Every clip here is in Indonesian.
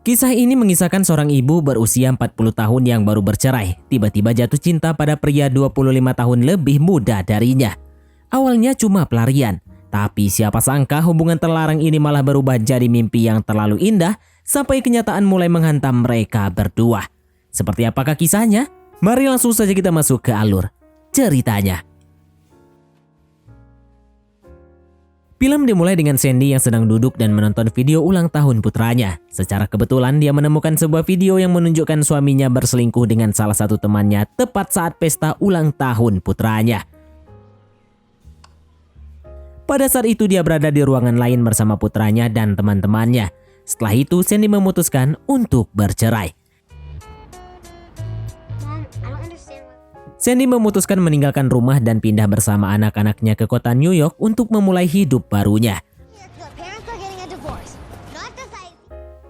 Kisah ini mengisahkan seorang ibu berusia 40 tahun yang baru bercerai, tiba-tiba jatuh cinta pada pria 25 tahun lebih muda darinya. Awalnya cuma pelarian, tapi siapa sangka hubungan terlarang ini malah berubah jadi mimpi yang terlalu indah sampai kenyataan mulai menghantam mereka berdua. Seperti apakah kisahnya? Mari langsung saja kita masuk ke alur ceritanya. Film dimulai dengan Sandy yang sedang duduk dan menonton video ulang tahun putranya. Secara kebetulan dia menemukan sebuah video yang menunjukkan suaminya berselingkuh dengan salah satu temannya tepat saat pesta ulang tahun putranya. Pada saat itu dia berada di ruangan lain bersama putranya dan teman-temannya. Setelah itu Sandy memutuskan untuk bercerai. Sandy memutuskan meninggalkan rumah dan pindah bersama anak-anaknya ke kota New York untuk memulai hidup barunya.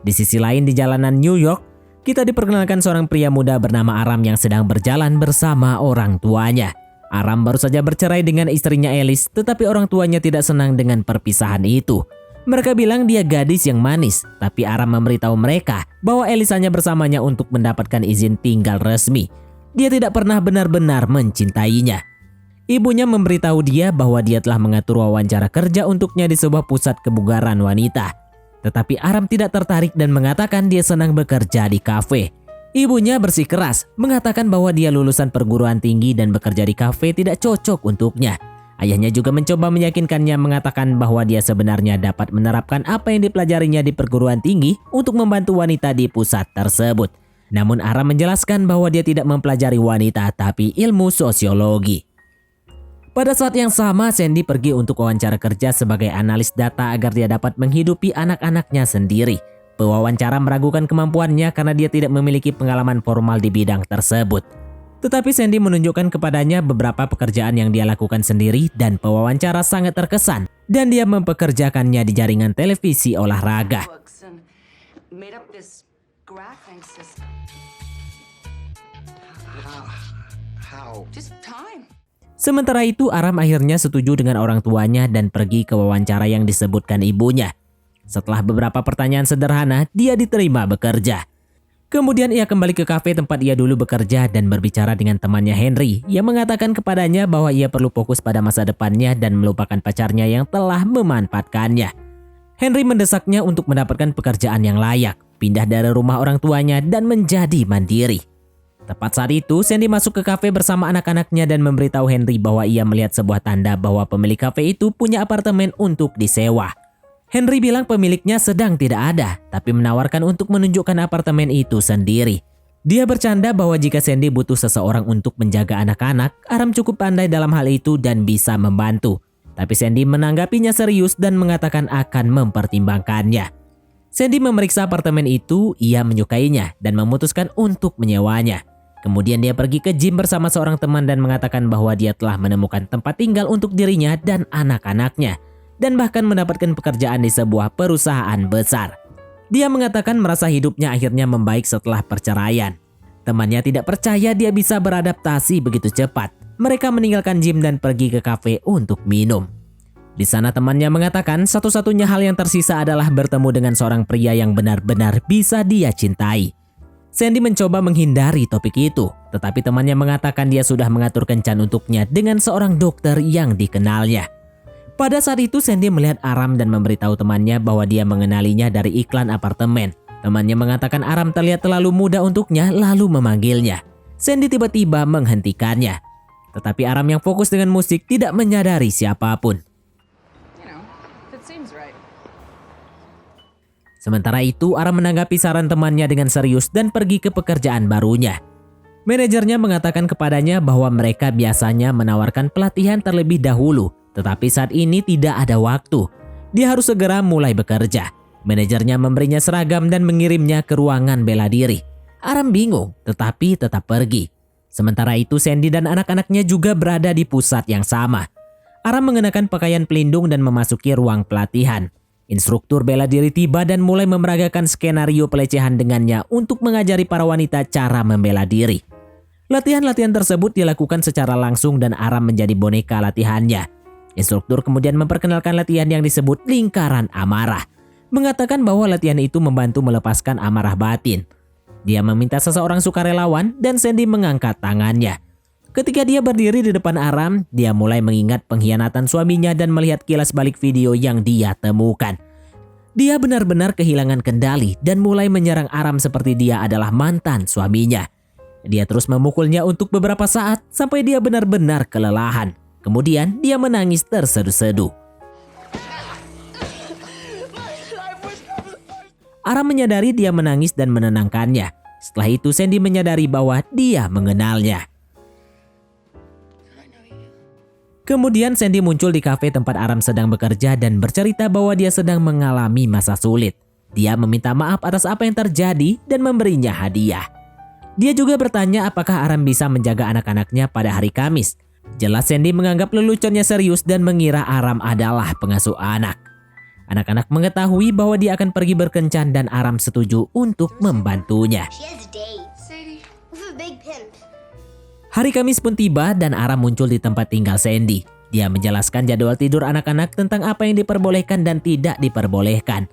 Di sisi lain di jalanan New York, kita diperkenalkan seorang pria muda bernama Aram yang sedang berjalan bersama orang tuanya. Aram baru saja bercerai dengan istrinya Alice, tetapi orang tuanya tidak senang dengan perpisahan itu. Mereka bilang dia gadis yang manis, tapi Aram memberitahu mereka bahwa Alice hanya bersamanya untuk mendapatkan izin tinggal resmi. Dia tidak pernah benar-benar mencintainya. Ibunya memberitahu dia bahwa dia telah mengatur wawancara kerja untuknya di sebuah pusat kebugaran wanita. Tetapi Aram tidak tertarik dan mengatakan dia senang bekerja di kafe. Ibunya bersikeras, mengatakan bahwa dia lulusan perguruan tinggi dan bekerja di kafe tidak cocok untuknya. Ayahnya juga mencoba meyakinkannya mengatakan bahwa dia sebenarnya dapat menerapkan apa yang dipelajarinya di perguruan tinggi untuk membantu wanita di pusat tersebut. Namun Aram menjelaskan bahwa dia tidak mempelajari wanita tapi ilmu sosiologi. Pada saat yang sama Sandy pergi untuk wawancara kerja sebagai analis data agar dia dapat menghidupi anak-anaknya sendiri. Pewawancara meragukan kemampuannya karena dia tidak memiliki pengalaman formal di bidang tersebut. Tetapi Sandy menunjukkan kepadanya beberapa pekerjaan yang dia lakukan sendiri dan pewawancara sangat terkesan dan dia mempekerjakannya di jaringan televisi olahraga. Sementara itu Aram akhirnya setuju dengan orang tuanya dan pergi ke wawancara yang disebutkan ibunya. Setelah beberapa pertanyaan sederhana, dia diterima bekerja. Kemudian ia kembali ke kafe tempat ia dulu bekerja dan berbicara dengan temannya Henry yang mengatakan kepadanya bahwa ia perlu fokus pada masa depannya dan melupakan pacarnya yang telah memanfaatkannya. Henry mendesaknya untuk mendapatkan pekerjaan yang layak, pindah dari rumah orang tuanya dan menjadi mandiri. Tepat saat itu, Sandy masuk ke kafe bersama anak-anaknya dan memberitahu Henry bahwa ia melihat sebuah tanda bahwa pemilik kafe itu punya apartemen untuk disewa. Henry bilang pemiliknya sedang tidak ada, tapi menawarkan untuk menunjukkan apartemen itu sendiri. Dia bercanda bahwa jika Sandy butuh seseorang untuk menjaga anak-anak, Aram cukup pandai dalam hal itu dan bisa membantu. Tapi Sandy menanggapinya serius dan mengatakan akan mempertimbangkannya. Sandy memeriksa apartemen itu, ia menyukainya dan memutuskan untuk menyewanya. Kemudian dia pergi ke gym bersama seorang teman dan mengatakan bahwa dia telah menemukan tempat tinggal untuk dirinya dan anak-anaknya. Dan bahkan mendapatkan pekerjaan di sebuah perusahaan besar. Dia mengatakan merasa hidupnya akhirnya membaik setelah perceraian. Temannya tidak percaya dia bisa beradaptasi begitu cepat. Mereka meninggalkan gym dan pergi ke kafe untuk minum. Di sana temannya mengatakan satu-satunya hal yang tersisa adalah bertemu dengan seorang pria yang benar-benar bisa dia cintai. Sandy mencoba menghindari topik itu, tetapi temannya mengatakan dia sudah mengatur kencan untuknya dengan seorang dokter yang dikenalnya. Pada saat itu Sandy melihat Aram dan memberitahu temannya bahwa dia mengenalinya dari iklan apartemen. Temannya mengatakan Aram terlihat terlalu muda untuknya lalu memanggilnya. Sandy tiba-tiba menghentikannya. Tetapi Aram yang fokus dengan musik tidak menyadari siapapun. Sementara itu Aram menanggapi saran temannya dengan serius dan pergi ke pekerjaan barunya. Manajernya mengatakan kepadanya bahwa mereka biasanya menawarkan pelatihan terlebih dahulu. Tetapi saat ini tidak ada waktu. Dia harus segera mulai bekerja. Manajernya memberinya seragam dan mengirimnya ke ruangan bela diri. Aram bingung, tetapi tetap pergi. Sementara itu Sandy dan anak-anaknya juga berada di pusat yang sama. Aram mengenakan pakaian pelindung dan memasuki ruang pelatihan. Instruktur bela diri tiba dan mulai memeragakan skenario pelecehan dengannya untuk mengajari para wanita cara membela diri. Latihan-latihan tersebut dilakukan secara langsung dan Aram menjadi boneka latihannya. Instruktur kemudian memperkenalkan latihan yang disebut lingkaran amarah. mengatakan bahwa latihan itu membantu melepaskan amarah batin. Dia meminta seseorang sukarelawan dan Sandy mengangkat tangannya. Ketika dia berdiri di depan Aram, dia mulai mengingat pengkhianatan suaminya dan melihat kilas balik video yang dia temukan. Dia benar-benar kehilangan kendali dan mulai menyerang Aram seperti dia adalah mantan suaminya. Dia terus memukulnya untuk beberapa saat sampai dia benar-benar kelelahan. Kemudian dia menangis terseduh-seduh. Aram menyadari dia menangis dan menenangkannya. Setelah itu Sandy menyadari bahwa dia mengenalnya. Kemudian Sandy muncul di kafe tempat Aram sedang bekerja dan bercerita bahwa dia sedang mengalami masa sulit. Dia meminta maaf atas apa yang terjadi dan memberinya hadiah. Dia juga bertanya apakah Aram bisa menjaga anak-anaknya pada hari Kamis. Jelas Sandy menganggap leluconnya serius dan mengira Aram adalah pengasuh anak. Anak-anak mengetahui bahwa dia akan pergi berkencan dan Aram setuju untuk membantunya. Hari Kamis pun tiba dan Aram muncul di tempat tinggal Sandy. Dia menjelaskan jadwal tidur anak-anak tentang apa yang diperbolehkan dan tidak diperbolehkan.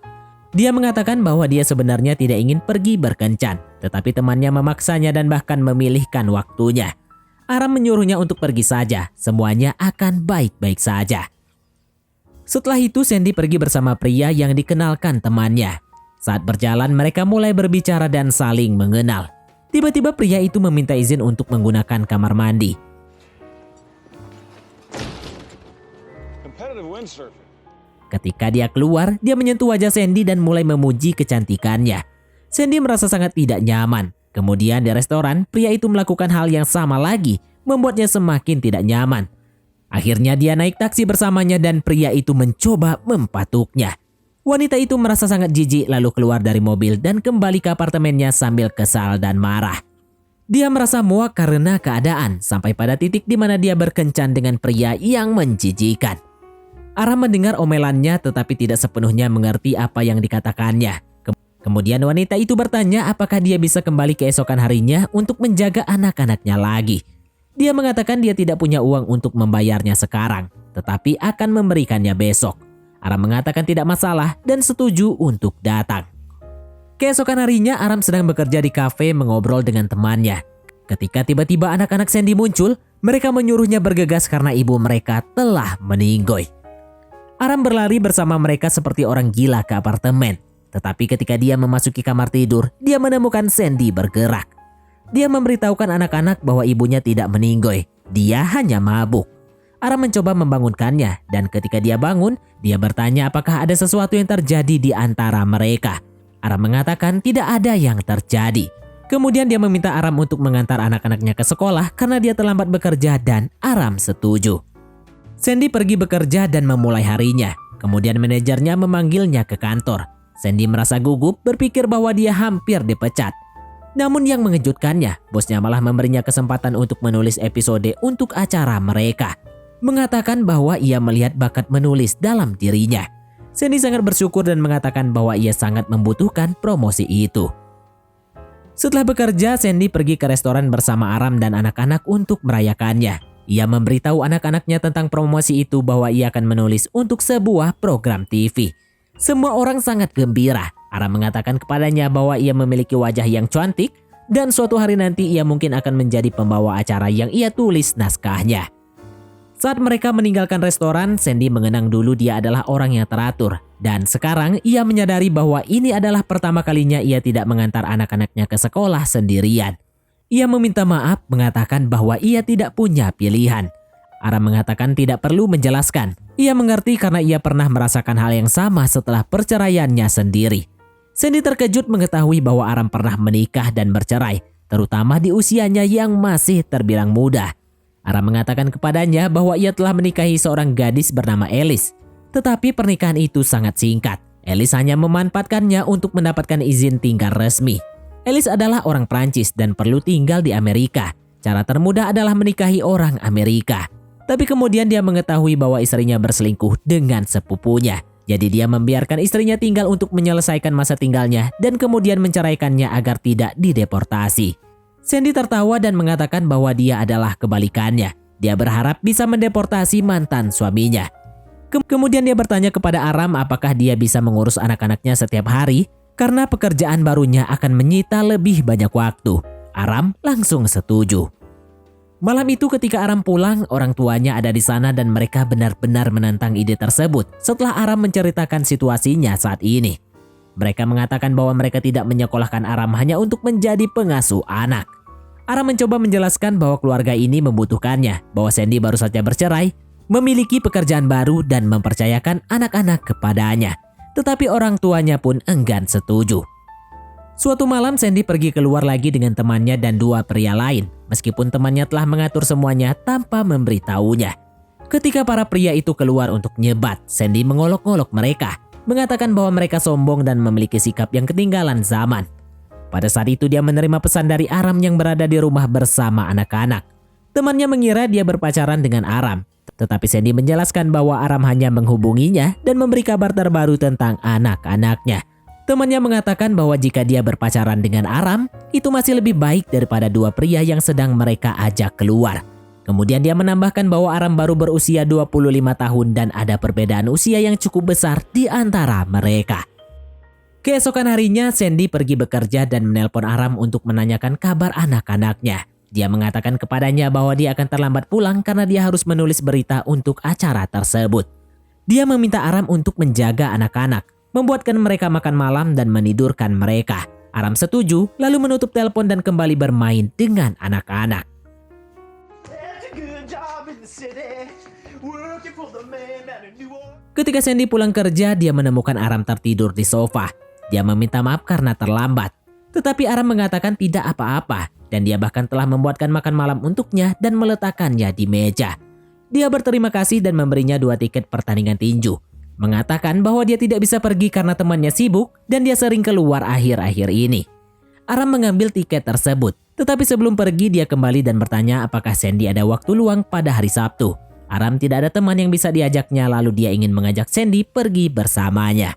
Dia mengatakan bahwa dia sebenarnya tidak ingin pergi berkencan, tetapi temannya memaksanya dan bahkan memilihkan waktunya. Aram menyuruhnya untuk pergi saja, semuanya akan baik-baik saja. Setelah itu Sandy pergi bersama pria yang dikenalkan temannya. Saat berjalan mereka mulai berbicara dan saling mengenal. Tiba-tiba pria itu meminta izin untuk menggunakan kamar mandi. Ketika dia keluar, dia menyentuh wajah Sandy dan mulai memuji kecantikannya. Sandy merasa sangat tidak nyaman. Kemudian di restoran, pria itu melakukan hal yang sama lagi, membuatnya semakin tidak nyaman. Akhirnya dia naik taksi bersamanya dan pria itu mencoba mempatuknya. Wanita itu merasa sangat jijik lalu keluar dari mobil dan kembali ke apartemennya sambil kesal dan marah. Dia merasa muak karena keadaan sampai pada titik di mana dia berkencan dengan pria yang menjijikan. Aram mendengar omelannya tetapi tidak sepenuhnya mengerti apa yang dikatakannya. Kemudian wanita itu bertanya apakah dia bisa kembali keesokan harinya untuk menjaga anak-anaknya lagi. Dia mengatakan dia tidak punya uang untuk membayarnya sekarang, tetapi akan memberikannya besok. Aram mengatakan tidak masalah dan setuju untuk datang. Keesokan harinya Aram sedang bekerja di kafe mengobrol dengan temannya. Ketika tiba-tiba anak-anak Sandy muncul, mereka menyuruhnya bergegas karena ibu mereka telah meninggoy. Aram berlari bersama mereka seperti orang gila ke apartemen. Tetapi ketika dia memasuki kamar tidur, dia menemukan Sandy bergerak. Dia memberitahukan anak-anak bahwa ibunya tidak meninggoy, dia hanya mabuk. Aram mencoba membangunkannya dan ketika dia bangun, dia bertanya apakah ada sesuatu yang terjadi di antara mereka. Aram mengatakan tidak ada yang terjadi. Kemudian dia meminta Aram untuk mengantar anak-anaknya ke sekolah karena dia terlambat bekerja dan Aram setuju. Sandy pergi bekerja dan memulai harinya. Kemudian manajernya memanggilnya ke kantor. Sandy merasa gugup berpikir bahwa dia hampir dipecat. Namun yang mengejutkannya, bosnya malah memberinya kesempatan untuk menulis episode untuk acara mereka. Mengatakan bahwa ia melihat bakat menulis dalam dirinya. Sandy sangat bersyukur dan mengatakan bahwa ia sangat membutuhkan promosi itu. Setelah bekerja, Sandy pergi ke restoran bersama Aram dan anak-anak untuk merayakannya. Ia memberitahu anak-anaknya tentang promosi itu bahwa ia akan menulis untuk sebuah program TV. Semua orang sangat gembira. Aram mengatakan kepadanya bahwa ia memiliki wajah yang cantik dan suatu hari nanti ia mungkin akan menjadi pembawa acara yang ia tulis naskahnya. Saat mereka meninggalkan restoran, Sandy mengenang dulu dia adalah orang yang teratur. Dan sekarang ia menyadari bahwa ini adalah pertama kalinya ia tidak mengantar anak-anaknya ke sekolah sendirian. Ia meminta maaf mengatakan bahwa ia tidak punya pilihan. Aram mengatakan tidak perlu menjelaskan. Ia mengerti karena ia pernah merasakan hal yang sama setelah perceraiannya sendiri. Sandy terkejut mengetahui bahwa Aram pernah menikah dan bercerai, terutama di usianya yang masih terbilang muda. Aram mengatakan kepadanya bahwa ia telah menikahi seorang gadis bernama Alice. Tetapi pernikahan itu sangat singkat. Alice hanya memanfaatkannya untuk mendapatkan izin tinggal resmi. Alice adalah orang Prancis dan perlu tinggal di Amerika. Cara termudah adalah menikahi orang Amerika. Tapi kemudian dia mengetahui bahwa istrinya berselingkuh dengan sepupunya. Jadi dia membiarkan istrinya tinggal untuk menyelesaikan masa tinggalnya dan kemudian menceraikannya agar tidak dideportasi. Sandy tertawa dan mengatakan bahwa dia adalah kebalikannya. Dia berharap bisa mendeportasi mantan suaminya. Kemudian dia bertanya kepada Aram apakah dia bisa mengurus anak-anaknya setiap hari karena pekerjaan barunya akan menyita lebih banyak waktu. Aram langsung setuju. Malam itu ketika Aram pulang, orang tuanya ada di sana dan mereka benar-benar menentang ide tersebut setelah Aram menceritakan situasinya saat ini. Mereka mengatakan bahwa mereka tidak menyekolahkan Aram hanya untuk menjadi pengasuh anak. Aram mencoba menjelaskan bahwa keluarga ini membutuhkannya, bahwa Sandy baru saja bercerai, memiliki pekerjaan baru dan mempercayakan anak-anak kepadanya. Tetapi orang tuanya pun enggan setuju. Suatu malam Sandy pergi keluar lagi dengan temannya dan dua pria lain, meskipun temannya telah mengatur semuanya tanpa memberitahunya. Ketika para pria itu keluar untuk nyebat, Sandy mengolok-olok mereka, mengatakan bahwa mereka sombong dan memiliki sikap yang ketinggalan zaman. Pada saat itu dia menerima pesan dari Aram yang berada di rumah bersama anak-anak. Temannya mengira dia berpacaran dengan Aram, tetapi Sandy menjelaskan bahwa Aram hanya menghubunginya dan memberi kabar terbaru tentang anak-anaknya. Temannya mengatakan bahwa jika dia berpacaran dengan Aram, itu masih lebih baik daripada dua pria yang sedang mereka ajak keluar. Kemudian dia menambahkan bahwa Aram baru berusia 25 tahun dan ada perbedaan usia yang cukup besar di antara mereka. Keesokan harinya, Sandy pergi bekerja dan menelpon Aram untuk menanyakan kabar anak-anaknya. Dia mengatakan kepadanya bahwa dia akan terlambat pulang karena dia harus menulis berita untuk acara tersebut. Dia meminta Aram untuk menjaga anak-anak, membuatkan mereka makan malam dan menidurkan mereka. Aram setuju, lalu menutup telepon dan kembali bermain dengan anak-anak. Ketika Sandy pulang kerja, dia menemukan Aram tertidur di sofa. Dia meminta maaf karena terlambat. Tetapi Aram mengatakan tidak apa-apa dan dia bahkan telah membuatkan makan malam untuknya dan meletakkannya di meja. Dia berterima kasih dan memberinya 2 tiket pertandingan tinju. Mengatakan bahwa dia tidak bisa pergi karena temannya sibuk dan dia sering keluar akhir-akhir ini. Aram mengambil tiket tersebut, tetapi sebelum pergi dia kembali dan bertanya apakah Sandy ada waktu luang pada hari Sabtu. Aram tidak ada teman yang bisa diajaknya, lalu dia ingin mengajak Sandy pergi bersamanya.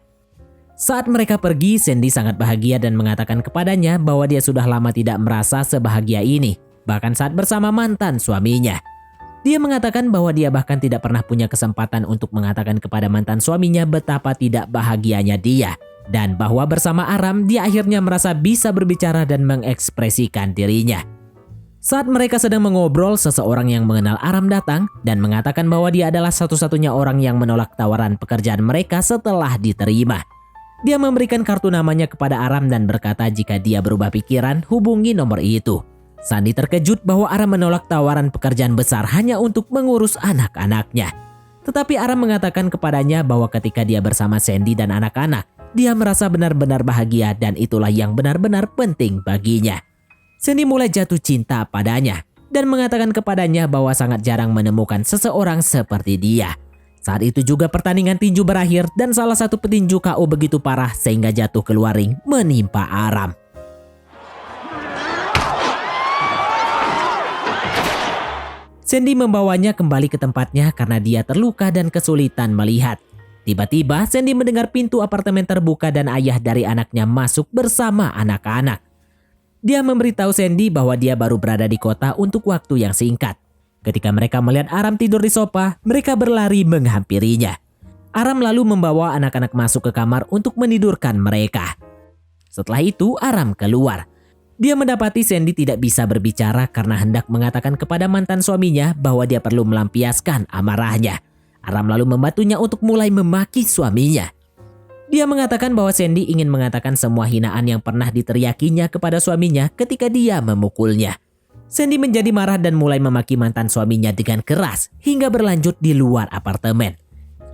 Saat mereka pergi, Sandy sangat bahagia dan mengatakan kepadanya bahwa dia sudah lama tidak merasa sebahagia ini, bahkan saat bersama mantan suaminya. Dia mengatakan bahwa dia bahkan tidak pernah punya kesempatan untuk mengatakan kepada mantan suaminya betapa tidak bahagianya dia. Dan bahwa bersama Aram, dia akhirnya merasa bisa berbicara dan mengekspresikan dirinya. Saat mereka sedang mengobrol, seseorang yang mengenal Aram datang dan mengatakan bahwa dia adalah satu-satunya orang yang menolak tawaran pekerjaan mereka setelah diterima. Dia memberikan kartu namanya kepada Aram dan berkata jika dia berubah pikiran, hubungi nomor itu. Sandy terkejut bahwa Aram menolak tawaran pekerjaan besar hanya untuk mengurus anak-anaknya. Tetapi Aram mengatakan kepadanya bahwa ketika dia bersama Sandy dan anak-anak, dia merasa benar-benar bahagia dan itulah yang benar-benar penting baginya. Sandy mulai jatuh cinta padanya dan mengatakan kepadanya bahwa sangat jarang menemukan seseorang seperti dia. Saat itu juga pertandingan tinju berakhir dan salah satu petinju KO begitu parah sehingga jatuh keluar ring menimpa Aram. Sandy membawanya kembali ke tempatnya karena dia terluka dan kesulitan melihat. Tiba-tiba Sandy mendengar pintu apartemen terbuka dan ayah dari anaknya masuk bersama anak-anak. Dia memberitahu Sandy bahwa dia baru berada di kota untuk waktu yang singkat. Ketika mereka melihat Aram tidur di sofa, mereka berlari menghampirinya. Aram lalu membawa anak-anak masuk ke kamar untuk menidurkan mereka. Setelah itu Aram keluar. Dia mendapati Sandy tidak bisa berbicara karena hendak mengatakan kepada mantan suaminya bahwa dia perlu melampiaskan amarahnya. Aram lalu membantunya untuk mulai memaki suaminya. Dia mengatakan bahwa Sandy ingin mengatakan semua hinaan yang pernah diteriakinya kepada suaminya ketika dia memukulnya. Sandy menjadi marah dan mulai memaki mantan suaminya dengan keras hingga berlanjut di luar apartemen.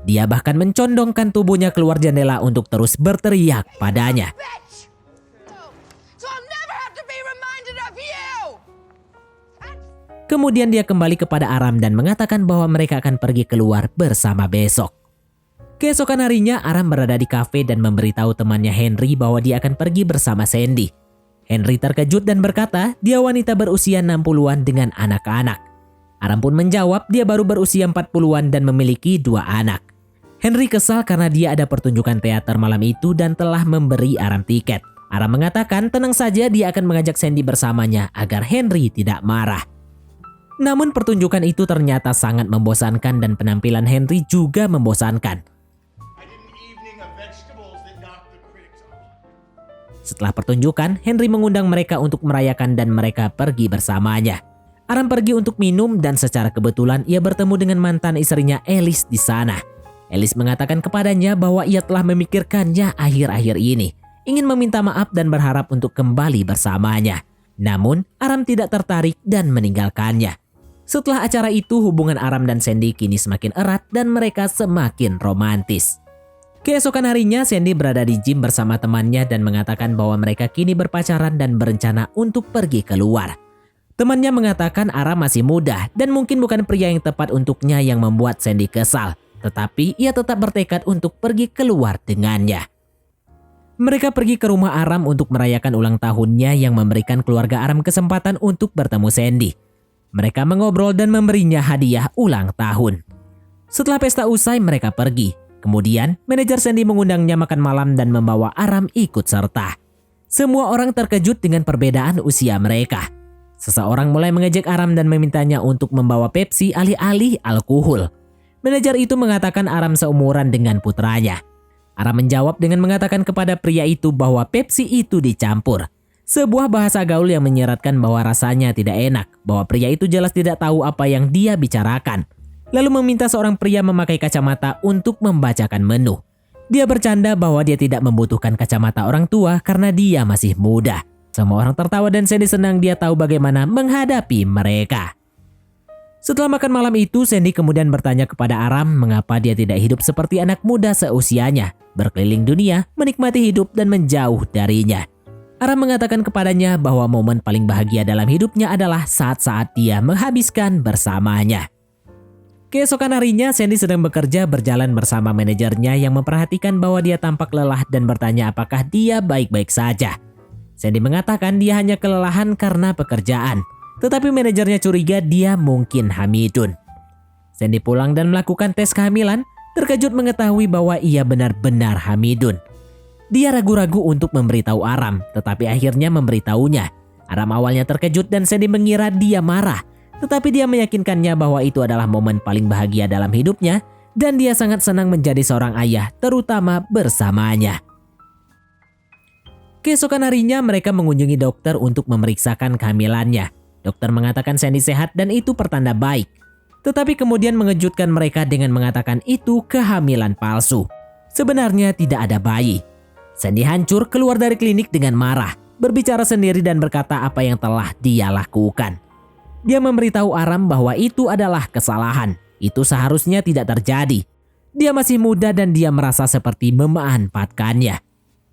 Dia bahkan mencondongkan tubuhnya keluar jendela untuk terus berteriak padanya. Kemudian dia kembali kepada Aram dan mengatakan bahwa mereka akan pergi keluar bersama besok. Keesokan harinya Aram berada di kafe dan memberitahu temannya Henry bahwa dia akan pergi bersama Sandy. Henry terkejut dan berkata dia wanita berusia 60-an dengan anak-anak. Aram pun menjawab dia baru berusia 40-an dan memiliki 2 anak. Henry kesal karena dia ada pertunjukan teater malam itu dan telah memberi Aram tiket. Aram mengatakan tenang saja dia akan mengajak Sandy bersamanya agar Henry tidak marah. Namun pertunjukan itu ternyata sangat membosankan dan penampilan Henry juga membosankan. Setelah pertunjukan, Henry mengundang mereka untuk merayakan dan mereka pergi bersamanya. Aram pergi untuk minum dan secara kebetulan ia bertemu dengan mantan istrinya Alice di sana. Alice mengatakan kepadanya bahwa ia telah memikirkannya akhir-akhir ini, ingin meminta maaf dan berharap untuk kembali bersamanya. Namun, Aram tidak tertarik dan meninggalkannya. Setelah acara itu, hubungan Aram dan Sandy kini semakin erat dan mereka semakin romantis. Keesokan harinya, Sandy berada di gym bersama temannya dan mengatakan bahwa mereka kini berpacaran dan berencana untuk pergi keluar. Temannya mengatakan Aram masih muda dan mungkin bukan pria yang tepat untuknya yang membuat Sandy kesal. Tetapi ia tetap bertekad untuk pergi keluar dengannya. Mereka pergi ke rumah Aram untuk merayakan ulang tahunnya yang memberikan keluarga Aram kesempatan untuk bertemu Sandy. Mereka mengobrol dan memberinya hadiah ulang tahun. Setelah pesta usai, mereka pergi. Kemudian, manajer Sandy mengundangnya makan malam dan membawa Aram ikut serta. Semua orang terkejut dengan perbedaan usia mereka. Seseorang mulai mengejek Aram dan memintanya untuk membawa Pepsi alih-alih alkohol. Manajer itu mengatakan Aram seumuran dengan putranya. Aram menjawab dengan mengatakan kepada pria itu bahwa Pepsi itu dicampur. Sebuah bahasa gaul yang menyeratkan bahwa rasanya tidak enak, bahwa pria itu jelas tidak tahu apa yang dia bicarakan. Lalu meminta seorang pria memakai kacamata untuk membacakan menu. Dia bercanda bahwa dia tidak membutuhkan kacamata orang tua karena dia masih muda. Semua orang tertawa dan Sandy senang dia tahu bagaimana menghadapi mereka. Setelah makan malam itu, Sandy kemudian bertanya kepada Aram mengapa dia tidak hidup seperti anak muda seusianya, berkeliling dunia, menikmati hidup dan menjauh darinya. Aram mengatakan kepadanya bahwa momen paling bahagia dalam hidupnya adalah saat-saat dia menghabiskan bersamanya. Keesokan harinya, Sandy sedang bekerja berjalan bersama manajernya yang memperhatikan bahwa dia tampak lelah dan bertanya apakah dia baik-baik saja. Sandy mengatakan dia hanya kelelahan karena pekerjaan, tetapi manajernya curiga dia mungkin hamidun. Sandy pulang dan melakukan tes kehamilan, terkejut mengetahui bahwa ia benar-benar hamidun. Dia ragu-ragu untuk memberitahu Aram, tetapi akhirnya memberitahunya. Aram awalnya terkejut dan Sandy mengira dia marah. Tetapi dia meyakinkannya bahwa itu adalah momen paling bahagia dalam hidupnya dan dia sangat senang menjadi seorang ayah, terutama bersamanya. Keesokan harinya mereka mengunjungi dokter untuk memeriksakan kehamilannya. Dokter mengatakan Sandy sehat dan itu pertanda baik. Tetapi kemudian mengejutkan mereka dengan mengatakan itu kehamilan palsu. Sebenarnya tidak ada bayi. Sandy hancur keluar dari klinik dengan marah, berbicara sendiri dan berkata apa yang telah dia lakukan. Dia memberitahu Aram bahwa itu adalah kesalahan. Itu seharusnya tidak terjadi. Dia masih muda dan dia merasa seperti memanfaatkannya.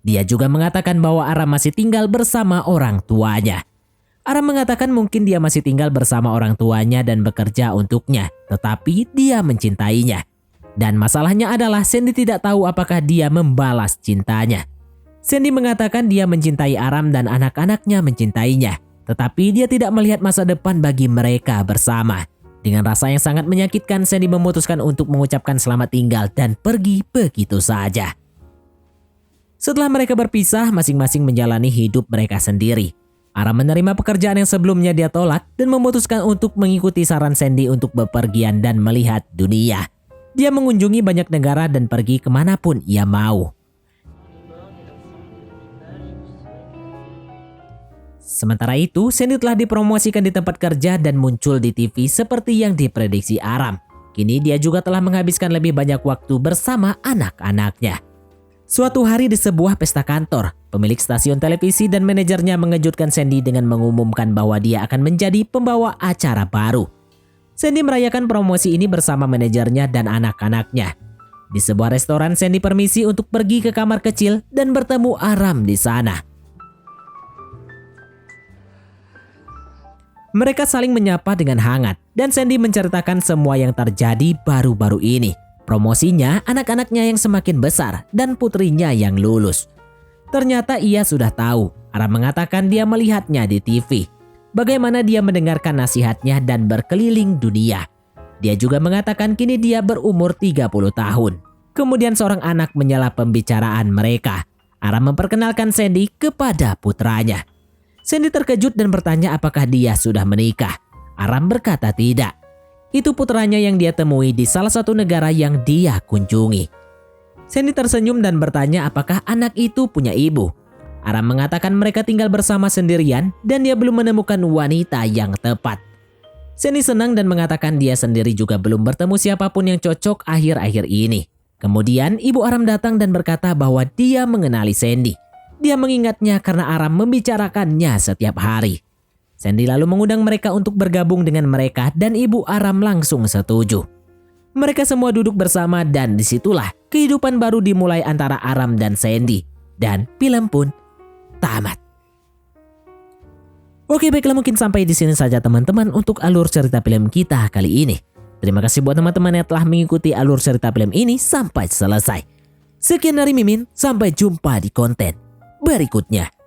Dia juga mengatakan bahwa Aram masih tinggal bersama orang tuanya. Aram mengatakan mungkin dia masih tinggal bersama orang tuanya dan bekerja untuknya, tetapi dia mencintainya. Dan masalahnya adalah Sandy tidak tahu apakah dia membalas cintanya. Sandy mengatakan dia mencintai Aram dan anak-anaknya mencintainya. Tetapi dia tidak melihat masa depan bagi mereka bersama. Dengan rasa yang sangat menyakitkan, Sandy memutuskan untuk mengucapkan selamat tinggal dan pergi begitu saja. Setelah mereka berpisah, masing-masing menjalani hidup mereka sendiri. Aram menerima pekerjaan yang sebelumnya dia tolak dan memutuskan untuk mengikuti saran Sandy untuk bepergian dan melihat dunia. Dia mengunjungi banyak negara dan pergi kemanapun ia mau. Sementara itu, Sandy telah dipromosikan di tempat kerja dan muncul di TV seperti yang diprediksi Aram. Kini dia juga telah menghabiskan lebih banyak waktu bersama anak-anaknya. Suatu hari di sebuah pesta kantor, pemilik stasiun televisi dan manajernya mengejutkan Sandy dengan mengumumkan bahwa dia akan menjadi pembawa acara baru. Sandy merayakan promosi ini bersama manajernya dan anak-anaknya. Di sebuah restoran, Sandy permisi untuk pergi ke kamar kecil dan bertemu Aram di sana. Mereka saling menyapa dengan hangat dan Sandy menceritakan semua yang terjadi baru-baru ini. Promosinya, anak-anaknya yang semakin besar dan putrinya yang lulus. Ternyata ia sudah tahu. Aram mengatakan dia melihatnya di TV. Bagaimana dia mendengarkan nasihatnya dan berkeliling dunia. Dia juga mengatakan kini dia berumur 30 tahun. Kemudian seorang anak menyela pembicaraan mereka. Aram memperkenalkan Sandy kepada putranya. Sandy terkejut dan bertanya apakah dia sudah menikah. Aram berkata tidak. Itu putranya yang dia temui di salah satu negara yang dia kunjungi. Sandy tersenyum dan bertanya apakah anak itu punya ibu. Aram mengatakan mereka tinggal bersama sendirian dan dia belum menemukan wanita yang tepat. Sandy senang dan mengatakan dia sendiri juga belum bertemu siapapun yang cocok akhir-akhir ini. Kemudian ibu Aram datang dan berkata bahwa dia mengenali Sandy. Dia mengingatnya karena Aram membicarakannya setiap hari. Sandy lalu mengundang mereka untuk bergabung dengan mereka dan ibu Aram langsung setuju. Mereka semua duduk bersama dan disitulah kehidupan baru dimulai antara Aram dan Sandy. Dan film pun tamat. Oke, baiklah, mungkin sampai di sini saja teman-teman untuk alur cerita film kita kali ini. Terima kasih buat teman-teman yang telah mengikuti alur cerita film ini sampai selesai. Sekian dari Mimin, sampai jumpa di konten berikutnya.